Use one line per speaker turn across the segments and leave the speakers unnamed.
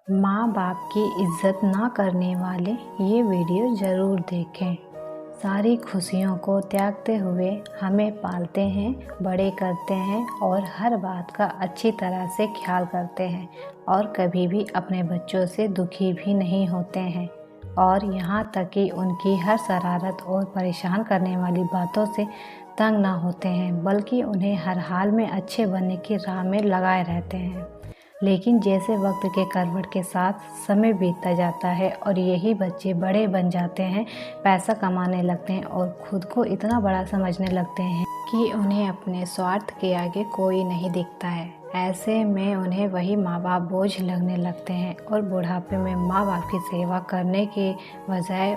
माँ बाप की इज़्ज़त ना करने वाले ये वीडियो ज़रूर देखें। सारी खुशियों को त्यागते हुए हमें पालते हैं, बड़े करते हैं और हर बात का अच्छी तरह से ख्याल करते हैं और कभी भी अपने बच्चों से दुखी भी नहीं होते हैं और यहाँ तक कि उनकी हर शरारत और परेशान करने वाली बातों से तंग ना होते हैं, बल्कि उन्हें हर हाल में अच्छे बनने की राह में लगाए रहते हैं। लेकिन जैसे वक्त के करवट के साथ समय बीतता जाता है और यही बच्चे बड़े बन जाते हैं, पैसा कमाने लगते हैं और खुद को इतना बड़ा समझने लगते हैं कि उन्हें अपने स्वार्थ के आगे कोई नहीं दिखता है। ऐसे में उन्हें वही माँ बाप बोझ लगने लगते हैं और बुढ़ापे में माँ बाप की सेवा करने के बजाय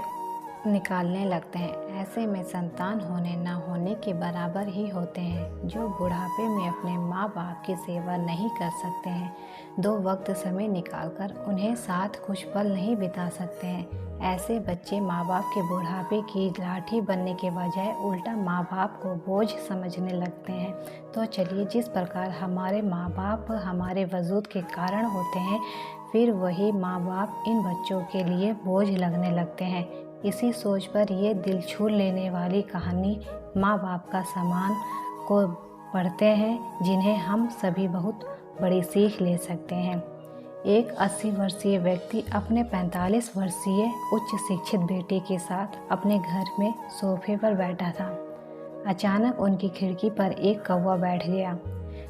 निकालने लगते हैं। ऐसे में संतान होने न होने के बराबर ही होते हैं, जो बुढ़ापे में अपने माँ बाप की सेवा नहीं कर सकते हैं, दो वक्त समय निकालकर उन्हें साथ कुछ पल नहीं बिता सकते हैं। ऐसे बच्चे माँ बाप के बुढ़ापे की लाठी बनने के बजाय उल्टा माँ बाप को बोझ समझने लगते हैं। तो चलिए, जिस प्रकार हमारे माँ बाप हमारे वजूद के कारण होते हैं, फिर वही माँ बाप इन बच्चों के लिए बोझ लगने लगते हैं। इसी सोच पर ये दिल छू लेने वाली कहानी माँ बाप का सम्मान को पढ़ते हैं, जिन्हें हम सभी बहुत बड़ी सीख ले सकते हैं। एक 80 वर्षीय व्यक्ति अपने 45 वर्षीय उच्च शिक्षित बेटे के साथ अपने घर में सोफे पर बैठा था। अचानक उनकी खिड़की पर एक कौवा बैठ गया।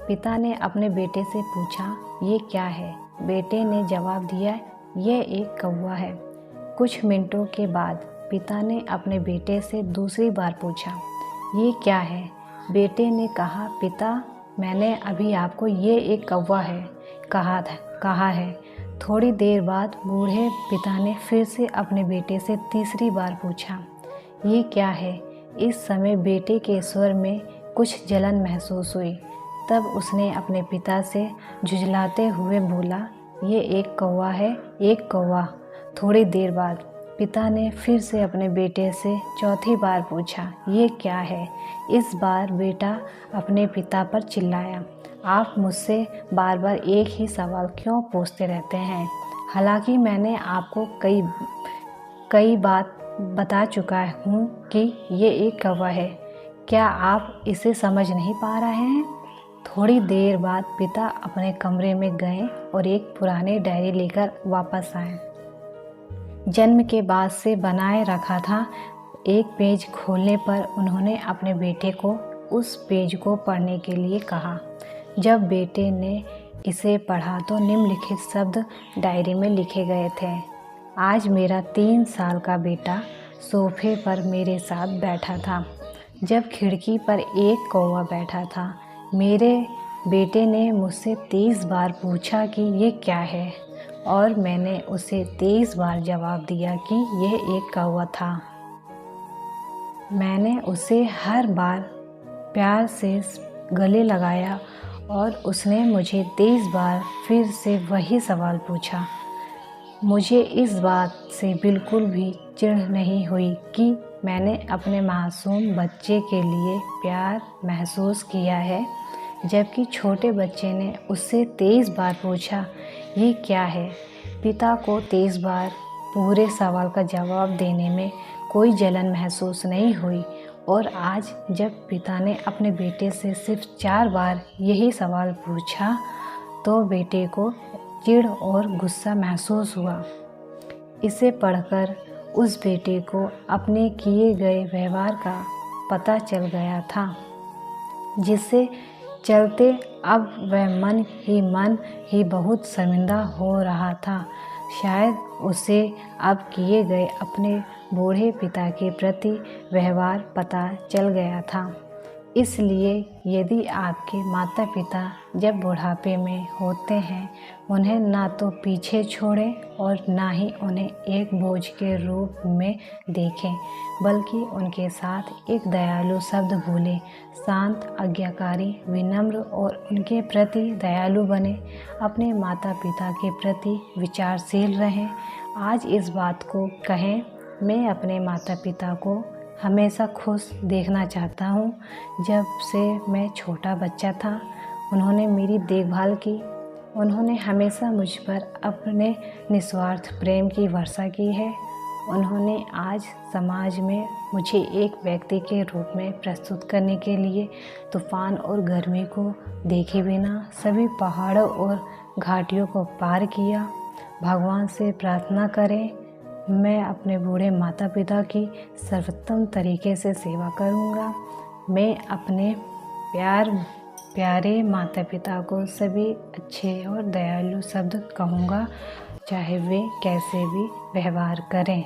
पिता ने अपने बेटे से पूछा, ये क्या है? बेटे ने जवाब दिया, यह एक कौवा है। कुछ मिनटों के बाद पिता ने अपने बेटे से दूसरी बार पूछा, ये क्या है? बेटे ने कहा, पिता, मैंने अभी आपको ये एक कौवा है कहा है। थोड़ी देर बाद बूढ़े पिता ने फिर से अपने बेटे से तीसरी बार पूछा, ये क्या है? इस समय बेटे के स्वर में कुछ जलन महसूस हुई। तब उसने अपने पिता से झुंझलाते हुए बोला, ये एक कौवा है, एक कौवा। थोड़ी देर बाद पिता ने फिर से अपने बेटे से चौथी बार पूछा, ये क्या है? इस बार बेटा अपने पिता पर चिल्लाया, आप मुझसे बार बार एक ही सवाल क्यों पूछते रहते हैं? हालांकि मैंने आपको कई बात बता चुका हूँ कि ये एक कौवा है। क्या आप इसे समझ नहीं पा रहे हैं? थोड़ी देर बाद पिता अपने कमरे में गए और एक पुरानी डायरी लेकर वापस आए। जन्म के बाद से बनाए रखा था। एक पेज खोलने पर उन्होंने अपने बेटे को उस पेज को पढ़ने के लिए कहा। जब बेटे ने इसे पढ़ा तो निम्नलिखित शब्द डायरी में लिखे गए थे, आज मेरा 3 साल का बेटा सोफे पर मेरे साथ बैठा था। जब खिड़की पर एक कौवा बैठा था, मेरे बेटे ने मुझसे 30 बार पूछा कि ये क्या है, और मैंने उसे 23 बार जवाब दिया कि यह एक कौवा था। मैंने उसे हर बार प्यार से गले लगाया और उसने मुझे 23 बार फिर से वही सवाल पूछा। मुझे इस बात से बिल्कुल भी चिढ़ नहीं हुई कि मैंने अपने मासूम बच्चे के लिए प्यार महसूस किया है, जबकि छोटे बच्चे ने उससे 23 बार पूछा, ये क्या है? पिता को 23 बार पूरे सवाल का जवाब देने में कोई जलन महसूस नहीं हुई, और आज जब पिता ने अपने बेटे से सिर्फ 4 बार यही सवाल पूछा तो बेटे को चिढ़ और गुस्सा महसूस हुआ। इसे पढ़कर उस बेटे को अपने किए गए व्यवहार का पता चल गया था, जिससे चलते अब वह मन ही बहुत शर्मिंदा हो रहा था। शायद उसे अब किए गए अपने बूढ़े पिता के प्रति व्यवहार पता चल गया था। इसलिए यदि आपके माता पिता जब बुढ़ापे में होते हैं, उन्हें ना तो पीछे छोड़ें और ना ही उन्हें एक बोझ के रूप में देखें, बल्कि उनके साथ एक दयालु शब्द बोलें। शांत, आज्ञाकारी, विनम्र और उनके प्रति दयालु बने। अपने माता पिता के प्रति विचारशील रहें। आज इस बात को कहें, मैं अपने माता पिता को हमेशा खुश देखना चाहता हूँ। जब से मैं छोटा बच्चा था, उन्होंने मेरी देखभाल की, उन्होंने हमेशा मुझ पर अपने निस्वार्थ प्रेम की वर्षा की है। उन्होंने आज समाज में मुझे एक व्यक्ति के रूप में प्रस्तुत करने के लिए तूफ़ान और गर्मी को देखे बिना सभी पहाड़ों और घाटियों को पार किया। भगवान से प्रार्थना करें, मैं अपने बूढ़े माता पिता की सर्वोत्तम तरीके से सेवा करूँगा। मैं अपने प्यारे माता पिता को सभी अच्छे और दयालु शब्द कहूँगा, चाहे वे कैसे भी व्यवहार करें।